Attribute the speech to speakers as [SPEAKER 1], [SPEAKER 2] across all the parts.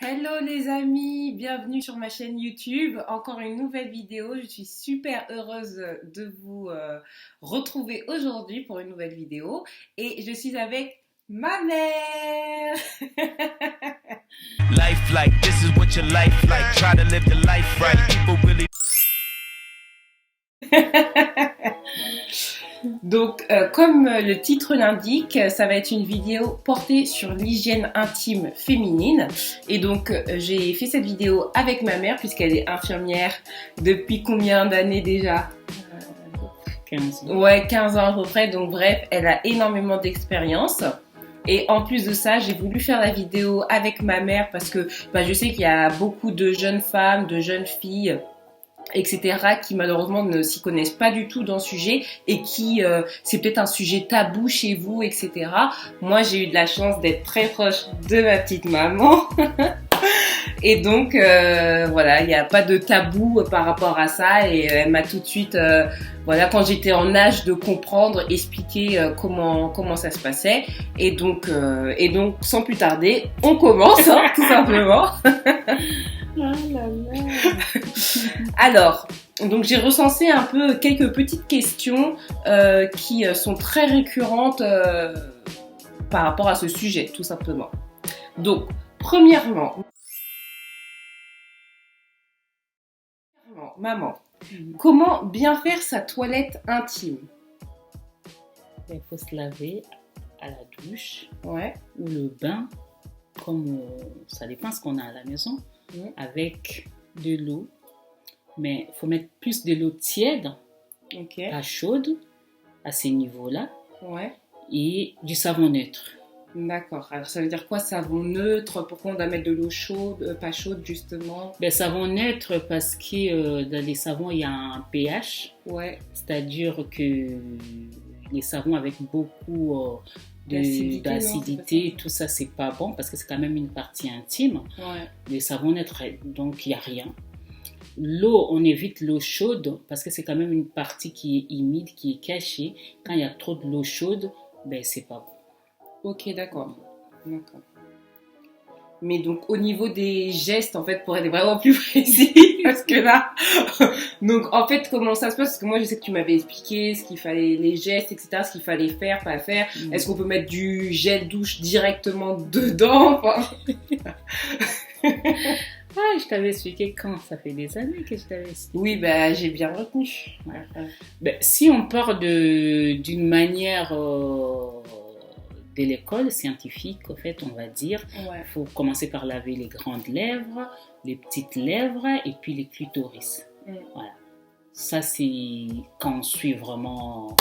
[SPEAKER 1] Hello les amis, bienvenue sur ma chaîne YouTube. Encore une nouvelle vidéo. Je suis super heureuse de vous retrouver aujourd'hui pour une nouvelle vidéo. Et je suis avec ma mère. Life like this is what your life like. Try to live the life right. People really. Donc, comme le titre l'indique, ça va être une vidéo portée sur l'hygiène intime féminine. Et donc, j'ai fait cette vidéo avec ma mère, puisqu'elle est infirmière depuis combien d'années déjà ?
[SPEAKER 2] 15 ans.
[SPEAKER 1] Ouais, 15 ans à peu près. Donc, bref, elle a énormément d'expérience. Et en plus de ça, j'ai voulu faire la vidéo avec ma mère parce que je sais qu'il y a beaucoup de jeunes femmes, de jeunes filles, etc., qui malheureusement ne s'y connaissent pas du tout dans le sujet et qui, c'est peut-être un sujet tabou chez vous, etc. Moi, j'ai eu de la chance d'être très proche de ma petite maman. Et donc, voilà, il n'y a pas de tabou par rapport à ça. Et elle m'a tout de suite, voilà, quand j'étais en âge de comprendre, expliqué comment ça se passait. Et donc, sans plus tarder, on commence, hein, tout simplement.
[SPEAKER 2] Ah là là.
[SPEAKER 1] Alors, donc j'ai recensé un peu quelques petites questions qui sont très récurrentes par rapport à ce sujet, tout simplement. Donc, premièrement, maman, comment bien faire sa toilette intime ?
[SPEAKER 2] Il faut se laver à la douche
[SPEAKER 1] Ouais.
[SPEAKER 2] ou le bain, comme ça dépend ce qu'on a à la maison, avec de l'eau. Mais il faut mettre plus de l'eau tiède,
[SPEAKER 1] Ok.
[SPEAKER 2] pas chaude, à ces niveaux-là,
[SPEAKER 1] Ouais.
[SPEAKER 2] et du savon neutre.
[SPEAKER 1] D'accord. Alors ça veut dire quoi, savon neutre ? Pourquoi on doit mettre de l'eau chaude, pas chaude justement ?
[SPEAKER 2] Savon neutre parce que dans les savons, il y a un pH.
[SPEAKER 1] Ouais.
[SPEAKER 2] C'est-à-dire que les savons avec beaucoup d'acidité, tout ça, c'est pas bon parce que c'est quand même une partie intime.
[SPEAKER 1] Ouais.
[SPEAKER 2] Les savons neutres, donc il n'y a rien. L'eau, on évite l'eau chaude parce que c'est quand même une partie qui est humide, qui est cachée. Quand il y a trop de l'eau chaude, c'est pas bon.
[SPEAKER 1] Ok, d'accord. Mais donc au niveau des gestes, en fait, pour être vraiment plus précis, parce que là, donc en fait, comment ça se passe ? Parce que moi, je sais que tu m'avais expliqué ce qu'il fallait, les gestes, etc., ce qu'il fallait faire, pas faire. Est-ce qu'on peut mettre du gel douche directement dedans ?
[SPEAKER 2] Je t'avais expliqué quand, ça fait des années que je t'avais expliqué.
[SPEAKER 1] Oui, j'ai bien retenu.
[SPEAKER 2] Ouais. Si on part d'une manière de l'école scientifique, en fait, on va dire, il faut commencer par laver les grandes lèvres, les petites lèvres et puis les clitoris. Voilà. Ça, c'est quand on suit vraiment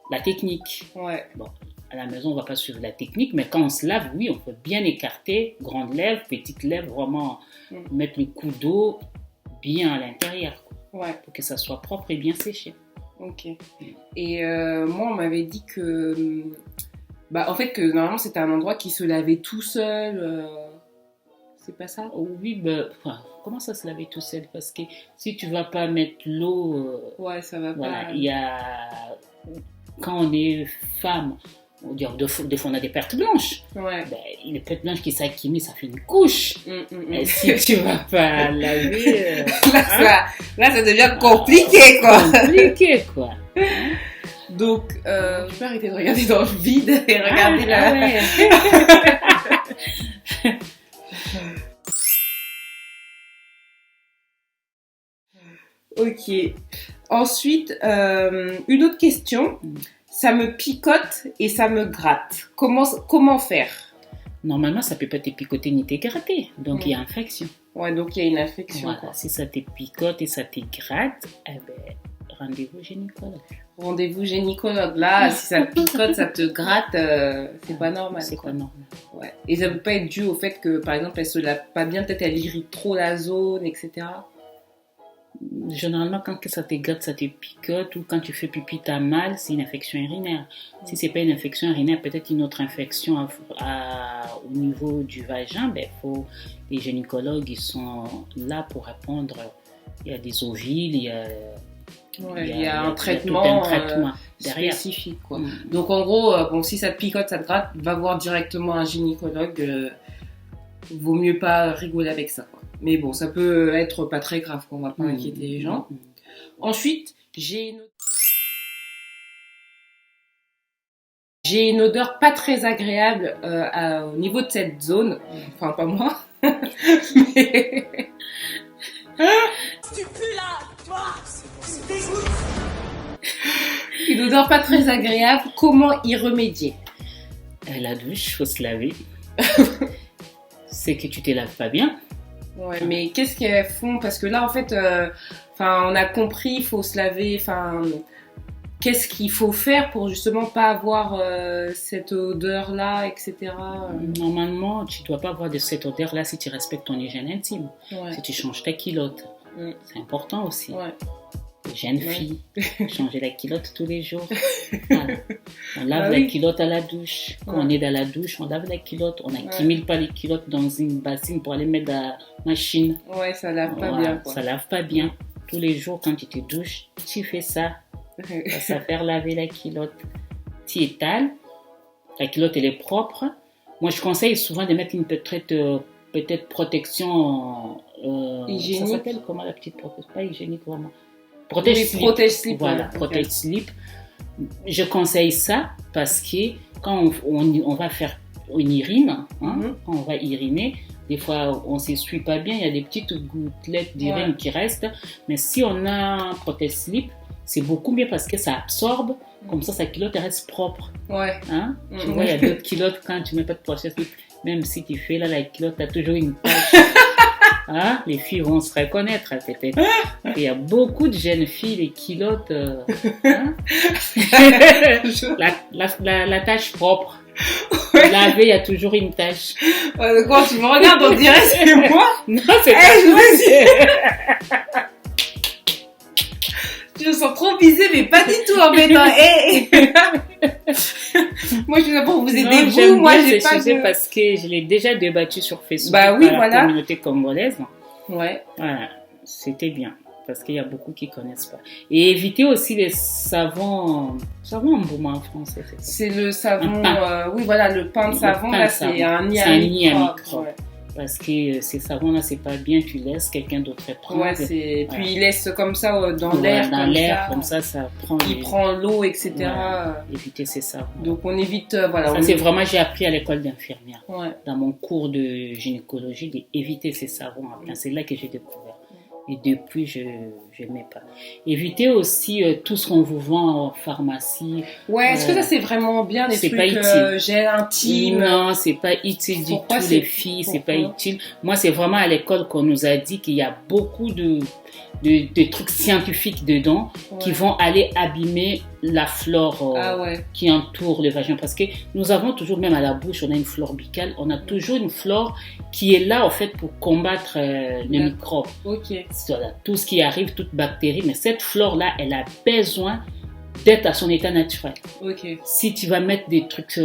[SPEAKER 2] la technique.
[SPEAKER 1] Ouais.
[SPEAKER 2] Bon, à la maison, on ne va pas suivre la technique, mais quand on se lave, oui, on peut bien écarter grandes lèvres, petites lèvres, vraiment mettre le coup d'eau bien à l'intérieur, pour que ça soit propre et bien séché.
[SPEAKER 1] Ok. Et moi, on m'avait dit que, en fait, que normalement, c'était un endroit qui se lavait tout seul. C'est pas ça ?
[SPEAKER 2] Oui, comment ça se laver tout seul ? Parce que si tu vas pas mettre l'eau,
[SPEAKER 1] ça va
[SPEAKER 2] voilà,
[SPEAKER 1] pas.
[SPEAKER 2] il y a quand on est femme, on dit des fois on a des pertes blanches. Les pertes blanches qui s'accumulent, ça fait une couche. Et si tu vas pas laver,
[SPEAKER 1] là, ça devient compliqué, quoi. Donc, tu peux arrêter de regarder dans le vide et regarder là. Ok. Ensuite, une autre question. Ça me picote et ça me gratte. Comment faire ?
[SPEAKER 2] Normalement, ça peut pas te picoter ni te gratter. Donc, il y a infection.
[SPEAKER 1] Ouais, donc il y a une infection.
[SPEAKER 2] Voilà. Si ça te picote et ça te gratte, rendez-vous gynécologue.
[SPEAKER 1] Rendez-vous gynécologue. Là, si ça te picote, ça te gratte, c'est pas normal.
[SPEAKER 2] C'est pas normal.
[SPEAKER 1] Ouais. Et ça peut pas être dû au fait que, par exemple, elle se lave pas bien, peut-être elle irrite trop la zone, etc.
[SPEAKER 2] Généralement, quand ça te gratte, ça te picote, ou quand tu fais pipi, t'as mal, c'est une infection urinaire. Si c'est pas une infection urinaire, peut-être une autre infection au niveau du vagin, les gynécologues, ils sont là pour répondre. Il y a des ovules, il y a
[SPEAKER 1] un traitement,
[SPEAKER 2] derrière.
[SPEAKER 1] spécifique, quoi. Donc en gros, si ça te picote, ça te gratte, va voir directement un gynécologue. vaut mieux pas rigoler avec ça, quoi. Mais bon, ça peut être pas très grave, qu'on va pas inquiéter les gens. Ensuite, j'ai une odeur pas très agréable au niveau de cette zone. Enfin, pas moi. Mais...
[SPEAKER 3] Tu pues là, toi. C'est dégoûtant.
[SPEAKER 1] Une odeur pas très agréable. Comment y remédier?
[SPEAKER 2] La douche, faut se laver. C'est que tu te laves pas bien.
[SPEAKER 1] Ouais, mais qu'est-ce qu'elles font? Parce que là, en fait, on a compris, il faut se laver. Qu'est-ce qu'il faut faire pour justement pas avoir cette odeur-là, etc.
[SPEAKER 2] Normalement, tu dois pas avoir de cette odeur-là si tu respectes ton hygiène intime.
[SPEAKER 1] Ouais.
[SPEAKER 2] Si tu changes ta culotte, c'est important aussi.
[SPEAKER 1] Ouais.
[SPEAKER 2] Les jeunes filles, changer la culotte tous les jours. Voilà. On lave la culotte à la douche. Quand on est dans la douche, on lave la culotte. On n'accumule pas les culottes dans une bassine pour aller mettre dans la machine.
[SPEAKER 1] Ouais, ça lave pas bien, quoi.
[SPEAKER 2] Ça lave pas bien. Tous les jours, quand tu te douches, tu fais ça. Ça va faire laver la culotte. Tu étales. La culotte, elle est propre. Moi, je conseille souvent de mettre une peut-être protection
[SPEAKER 1] hygiénique.
[SPEAKER 2] Ça s'appelle comment la petite protection? Pas hygiénique vraiment.
[SPEAKER 1] Protège-slip.
[SPEAKER 2] Voilà, protège-slip. Je conseille ça parce que quand on va faire une urine, quand on va uriner, des fois on ne s'essuie pas bien, il y a des petites gouttelettes d'urine qui restent. Mais si on a un protège-slip, c'est beaucoup mieux parce que ça absorbe, comme ça sa culotte reste propre.
[SPEAKER 1] Ouais.
[SPEAKER 2] Tu vois, il y a d'autres culottes, quand tu ne mets pas de protège-slip, même si tu fais là la culotte, tu as toujours une tache. Les filles vont se reconnaître peut-être. Il y a beaucoup de jeunes filles, les culottes, la tache propre. Laver, il y a toujours une tache.
[SPEAKER 1] Quand tu me regardes, on dirait c'est moi.
[SPEAKER 2] Non, c'est pas moi.
[SPEAKER 1] Je me sens trop visée, mais pas du tout en fait. Moi, je suis là pour vous aider.
[SPEAKER 2] Moi, j'ai pas de... parce que je l'ai déjà débattu sur Facebook
[SPEAKER 1] par
[SPEAKER 2] la communauté congolaise.
[SPEAKER 1] Ouais.
[SPEAKER 2] Voilà, c'était bien parce qu'il y a beaucoup qui connaissent pas. Et éviter aussi les savons embaumants en français.
[SPEAKER 1] C'est le savon. Le pain de savon là, c'est un nid à microbes. Ouais.
[SPEAKER 2] Parce que ces savons-là, c'est pas bien, tu laisses quelqu'un d'autre prendre.
[SPEAKER 1] Ouais, puis il laisse comme ça dans l'air.
[SPEAKER 2] Dans l'air, comme ça prend.
[SPEAKER 1] Il prend l'eau, etc.
[SPEAKER 2] Éviter ces savons.
[SPEAKER 1] Donc on évite,
[SPEAKER 2] Ça, c'est vraiment, j'ai appris à l'école d'infirmière. Ouais. Dans mon cours de gynécologie, d'éviter ces savons. C'est là que j'ai découvert. Et depuis, je ne mets pas. Évitez aussi tout ce qu'on vous vend en pharmacie.
[SPEAKER 1] Ouais, est-ce que ça c'est vraiment bien, les trucs gel intime?
[SPEAKER 2] Non, c'est pas utile du tout, les filles, c'est pas utile. Moi, c'est vraiment à l'école qu'on nous a dit qu'il y a beaucoup de trucs scientifiques dedans qui vont aller abîmer la flore qui entoure le vagin. Parce que nous avons toujours, même à la bouche, on a une flore buccale, on a toujours une flore qui est là, en fait, pour combattre les microbes. Voilà, tout ce qui arrive, toute bactérie, mais cette flore-là, elle a besoin d'être à son état naturel. Si tu vas mettre des trucs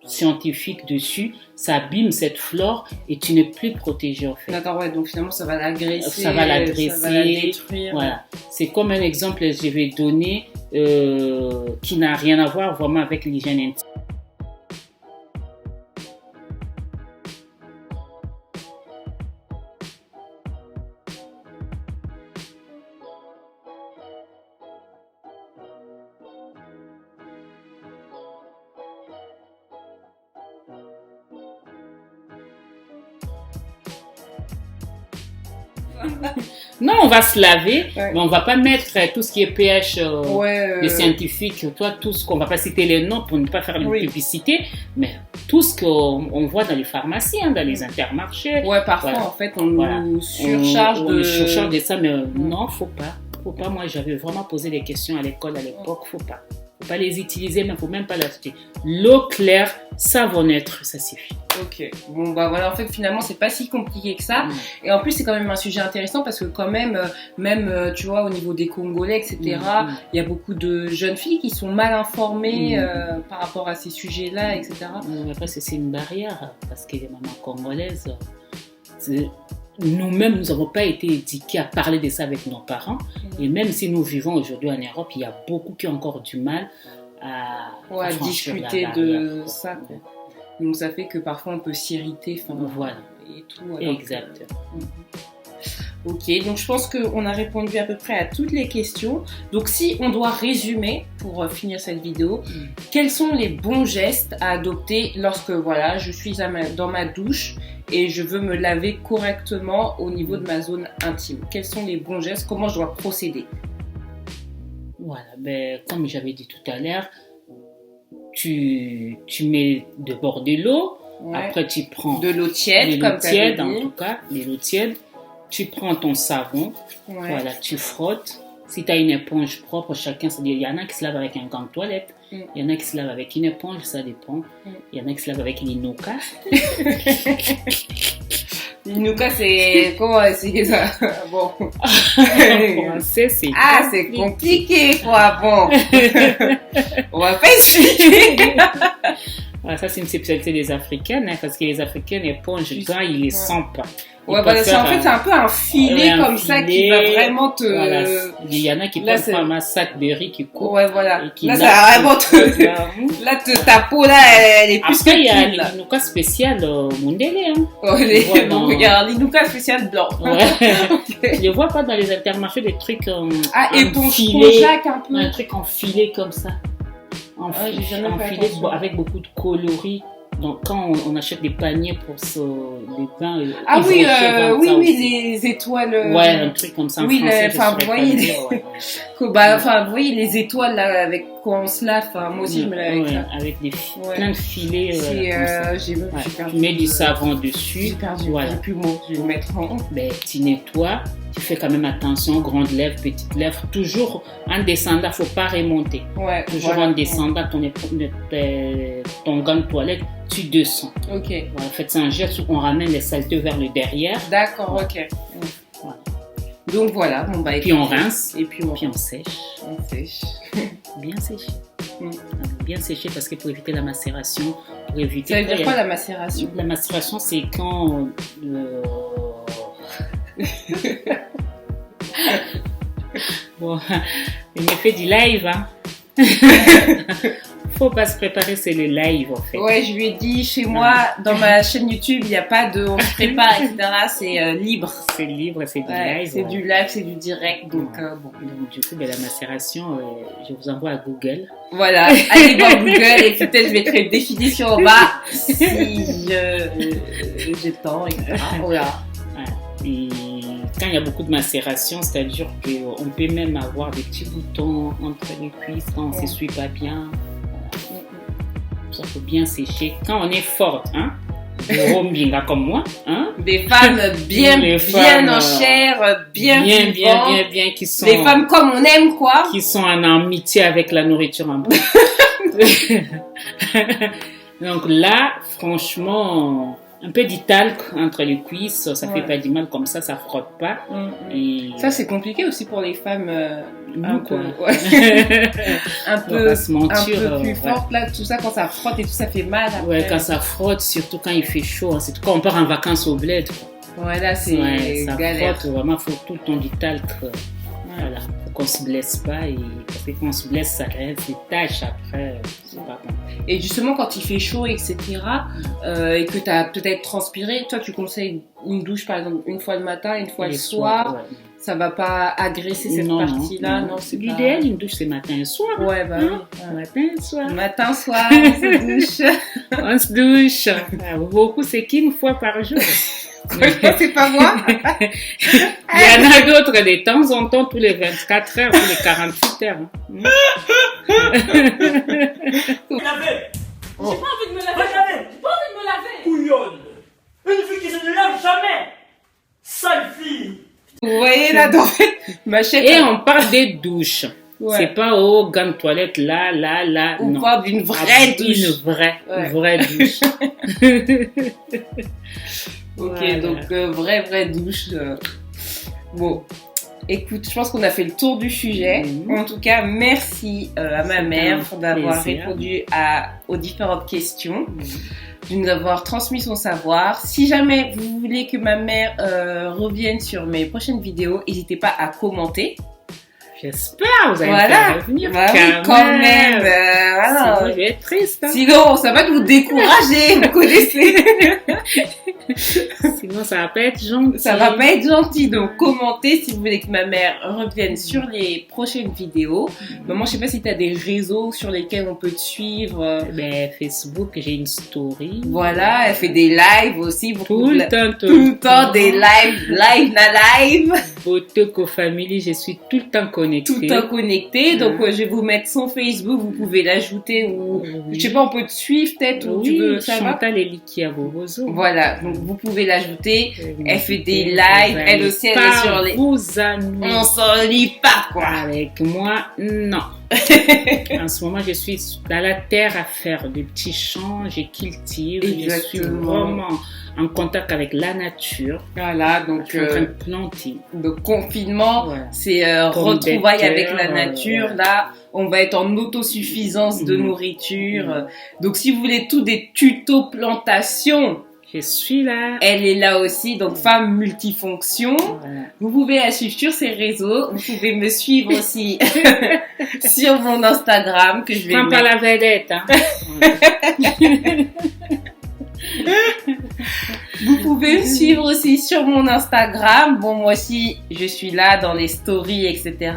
[SPEAKER 2] scientifiques dessus, ça abîme cette flore et tu n'es plus protégé en fait.
[SPEAKER 1] D'accord, ouais, donc finalement ça va l'agresser.
[SPEAKER 2] Ça va l'agresser,
[SPEAKER 1] ça va la détruire.
[SPEAKER 2] Voilà. C'est comme un exemple que je vais donner qui n'a rien à voir vraiment avec l'hygiène intime. Non, on va se laver, mais on va pas mettre tout ce qui est pH des scientifiques, tout ce qu'on va pas citer les noms pour ne pas faire une publicité, mais tout ce qu'on voit dans les pharmacies, dans les intermarchés.
[SPEAKER 1] Ouais, parfois en fait on nous surcharge
[SPEAKER 2] on surcharge de ça, mais non, faut pas. Moi, j'avais vraiment posé des questions à l'école à l'époque, faut pas les utiliser, mais faut même pas l'acheter. L'eau claire, savon neutre, ça suffit.
[SPEAKER 1] Ok, bon bah voilà, en fait finalement c'est pas si compliqué que ça, et en plus c'est quand même un sujet intéressant parce que quand même tu vois au niveau des Congolais etc, il y a beaucoup de jeunes filles qui sont mal informées par rapport à ces sujets-là etc.
[SPEAKER 2] Après c'est une barrière parce que les mamans congolaises, nous-mêmes nous n'avons pas été éduqués à parler de ça avec nos parents, et même si nous vivons aujourd'hui en Europe, il y a beaucoup qui ont encore du mal à
[SPEAKER 1] discuter de ça quoi. Donc ça fait que parfois on peut s'irriter,
[SPEAKER 2] voilà.
[SPEAKER 1] Et tout.
[SPEAKER 2] Exact.
[SPEAKER 1] Ok, donc je pense qu'on a répondu à peu près à toutes les questions. Donc si on doit résumer pour finir cette vidéo, quels sont les bons gestes à adopter lorsque voilà, je suis dans ma douche et je veux me laver correctement au niveau de ma zone intime? Quels sont les bons gestes? Comment je dois procéder?
[SPEAKER 2] Voilà, ben, comme j'avais dit tout à l'heure, tu mets de bord de l'eau, après tu prends
[SPEAKER 1] de l'eau tiède, comme tu avais dit.
[SPEAKER 2] En tout cas, de l'eau tiède. Tu prends ton savon, voilà, tu frottes. Si tu as une éponge propre, chacun, c'est-à-dire, il y en a qui se lavent avec un gant de toilette, il y en a qui se lavent avec une éponge, ça dépend. Il y en a qui se lavent avec l'inuka.
[SPEAKER 1] L'inuka, c'est comment c'est ça? Bon.
[SPEAKER 2] Français, c'est
[SPEAKER 1] c'est compliqué, quoi. Bon. On va pas expliquer.
[SPEAKER 2] Voilà, ça, c'est une spécialité des Africaines, parce que les Africaines, l'éponge, gants, ils les sentent pas.
[SPEAKER 1] Ouais, bah, c'est un peu un filet comme ça qui va vraiment te...
[SPEAKER 2] Voilà. Il y en a qui prennent un sac de riz qui coupe.
[SPEAKER 1] Ouais, voilà. Là, ça va vraiment te... Là, ta peau, là, elle est plus
[SPEAKER 2] après, il y a l'inuka spécial Mundele.
[SPEAKER 1] Il y a l'inuka spécial blanc.
[SPEAKER 2] Ouais. Je ne vois pas dans les intermarchés des trucs
[SPEAKER 1] éponge un peu.
[SPEAKER 2] Un truc enfilé comme ça. Enfilé avec beaucoup de coloris. Donc, quand on achète des paniers pour les bains...
[SPEAKER 1] les étoiles...
[SPEAKER 2] Ouais, un truc comme ça en français.
[SPEAKER 1] Vous voyez les étoiles là, avec quoi on se lave. Moi aussi, je me lave avec ça.
[SPEAKER 2] Avec plein de filets.
[SPEAKER 1] Tu
[SPEAKER 2] mets du savon dessus.
[SPEAKER 1] Voilà. J'ai plus le mot, je vais le mettre en...
[SPEAKER 2] Ben, tu nettoies. Tu fais quand même attention, grandes lèvres, petites lèvres. Toujours en descendant, il ne faut pas remonter. Toujours en descendant, ton gant de toilette, tu descends.
[SPEAKER 1] Ok.
[SPEAKER 2] Voilà, faites ça en geste, on ramène les saletés vers le derrière.
[SPEAKER 1] D'accord, ok. Voilà. Donc voilà. Bon, bah,
[SPEAKER 2] puis on rince.
[SPEAKER 1] Et puis
[SPEAKER 2] on sèche.
[SPEAKER 1] On sèche.
[SPEAKER 2] Bien séché. Bien séché parce que pour éviter la macération. Pour éviter
[SPEAKER 1] ça veut dire quoi la macération?
[SPEAKER 2] La macération, c'est quand... Bon, il me fait du live, hein. Faut pas se préparer, c'est le live en fait.
[SPEAKER 1] Ouais, je lui ai dit, chez moi, dans ma chaîne YouTube, il n'y a pas de on se prépare, etc. C'est libre.
[SPEAKER 2] C'est libre, c'est du live.
[SPEAKER 1] C'est du live, c'est du direct. Donc, bon.
[SPEAKER 2] Donc, du coup, la macération, je vous envoie à Google.
[SPEAKER 1] Voilà, allez voir Google et peut-être je mettrai une définition en bas si j'ai le temps, etc. Voilà.
[SPEAKER 2] Et quand il y a beaucoup de macération, c'est-à-dire qu'on peut même avoir des petits boutons entre les cuisses quand on ne s'essuie pas bien. Ça faut bien sécher. Quand on est forte, hein, comme moi, hein,
[SPEAKER 1] des femmes bien en chair, bien,
[SPEAKER 2] qui sont...
[SPEAKER 1] Des femmes comme on aime, quoi.
[SPEAKER 2] Qui sont en amitié avec la nourriture en plus. Donc là, franchement... Un peu du talc entre les cuisses, ça fait pas du mal comme ça frotte pas. Et...
[SPEAKER 1] Ça c'est compliqué aussi pour les femmes un peu plus fortes là, tout ça quand ça frotte et tout ça fait mal. Après.
[SPEAKER 2] Ouais, quand ça frotte, surtout quand il fait chaud, hein, c'est quand on part en vacances au bled.
[SPEAKER 1] Ouais, là c'est galère.
[SPEAKER 2] Ça frotte, vraiment, faut tout le temps du talc. Voilà, pour qu'on se blesse pas parce que quand on se blesse, ça reste des taches après, c'est pas bon.
[SPEAKER 1] Et justement, quand il fait chaud, etc., et que tu as peut-être transpiré, toi, tu conseilles une douche, par exemple, une fois le matin, une fois le soir. Ça va pas agresser cette partie-là, non, c'est
[SPEAKER 2] l'idéal, une douche, c'est matin et soir.
[SPEAKER 1] Ouais, bah oui.
[SPEAKER 2] Matin et soir.
[SPEAKER 1] Matin, soir, on se douche.
[SPEAKER 2] On se douche. Beaucoup, c'est qu'une fois par jour.
[SPEAKER 1] C'est pas moi.
[SPEAKER 2] Il y en a d'autres de temps en temps, tous les 24 heures, tous les 48 heures.
[SPEAKER 3] Me laver. J'ai pas envie de me laver. J'ai pas envie de me laver. Couillonne. Une fille qui se ne lave jamais. Sale fille.
[SPEAKER 1] Vous voyez là dans ma chaîne.
[SPEAKER 2] Et on parle des douches. Ouais. C'est pas au gant de toilette là.
[SPEAKER 1] On parle d'une vraie douche.
[SPEAKER 2] Une vraie douche.
[SPEAKER 1] Ok, voilà. Donc vraie douche. Bon, écoute, je pense qu'on a fait le tour du sujet. En tout cas, merci à ma mère d'avoir répondu aux différentes questions, de nous avoir transmis son savoir. Si jamais vous voulez que ma mère revienne sur mes prochaines vidéos, n'hésitez pas à commenter.
[SPEAKER 2] J'espère, vous allez me faire revenir.
[SPEAKER 1] Bah oui, quand même. Voilà.
[SPEAKER 2] Sinon, je vais être triste. Hein.
[SPEAKER 1] Sinon, ça va nous décourager, vous connaissez.
[SPEAKER 2] Sinon, ça va pas être gentil.
[SPEAKER 1] Ça va pas être gentil. Donc, commentez si vous voulez que ma mère revienne sur les prochaines vidéos. Maman, je sais pas si tu as des réseaux sur lesquels on peut te suivre.
[SPEAKER 2] Ben, Facebook, j'ai une story.
[SPEAKER 1] Voilà, elle fait des lives aussi.
[SPEAKER 2] Tout le
[SPEAKER 1] temps, des live.
[SPEAKER 2] Botoko Family, je suis tout le temps connectée.
[SPEAKER 1] Tout le temps connectée. Donc, je vais vous mettre son Facebook. Vous pouvez l'ajouter ou, je sais pas, on peut te suivre peut-être. Ou tu veux, ça
[SPEAKER 2] Chantal Eliki Aborozo.
[SPEAKER 1] Voilà, donc vous pouvez l'ajouter. Elle fait des lives. Elle aussi, elle est sur les. On s'ennuie pas, quoi.
[SPEAKER 2] Avec moi, non. En ce moment, je suis dans la terre à faire des petits champs, je cultive, je suis vraiment en contact avec la nature.
[SPEAKER 1] Voilà, donc
[SPEAKER 2] je suis en train de planter.
[SPEAKER 1] Le confinement, c'est retrouvailles avec la nature. Là, on va être en autosuffisance de nourriture. Donc, si vous voulez tout des tutos plantation,
[SPEAKER 2] je suis là.
[SPEAKER 1] Elle est là aussi, donc femme multifonction. Voilà. Vous pouvez la suivre sur ses réseaux. Vous pouvez me suivre aussi sur mon Instagram que je vais
[SPEAKER 2] mettre. Prends pas la vedette. Hein.
[SPEAKER 1] Vous pouvez me suivre aussi sur mon Instagram. Bon, moi aussi, je suis là dans les stories, etc.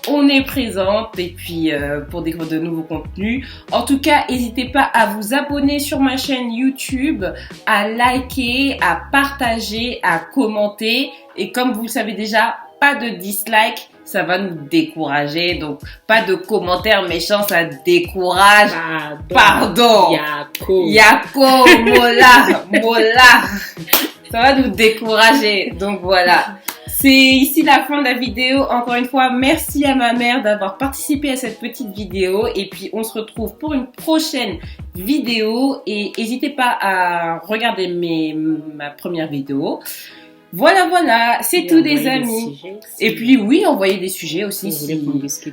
[SPEAKER 1] On est présente et puis pour découvrir de nouveaux contenus. En tout cas, n'hésitez pas à vous abonner sur ma chaîne YouTube, à liker, à partager, à commenter. Et comme vous le savez déjà, pas de dislike, ça va nous décourager. Donc, pas de commentaires méchants, ça décourage. Pardon. Yako, Mola. Ça va nous décourager. Donc voilà. C'est ici la fin de la vidéo. Encore une fois, merci à ma mère d'avoir participé à cette petite vidéo. Et puis, on se retrouve pour une prochaine vidéo. Et n'hésitez pas à regarder ma première vidéo. Voilà, c'est tout des amis. Et puis oui, envoyez des sujets aussi.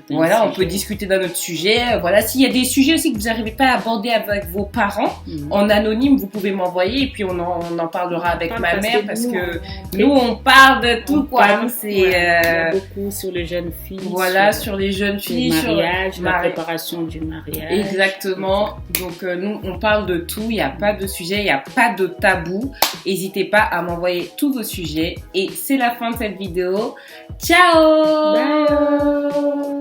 [SPEAKER 1] Voilà, on peut discuter d'un autre sujet. Voilà, s'il y a des sujets aussi que vous n'arrivez pas à aborder avec vos parents, en anonyme, vous pouvez m'envoyer et puis on en parlera avec ma mère parce que nous, on parle de tout quoi.
[SPEAKER 2] Il y a beaucoup sur les jeunes filles.
[SPEAKER 1] Voilà, sur les jeunes filles,
[SPEAKER 2] sur le mariage, la préparation du mariage.
[SPEAKER 1] Exactement. Donc nous, on parle de tout. Il n'y a pas de sujet, il n'y a pas de tabou. N'hésitez pas à m'envoyer tous vos sujets. Et c'est la fin de cette vidéo. Ciao!
[SPEAKER 2] Bye.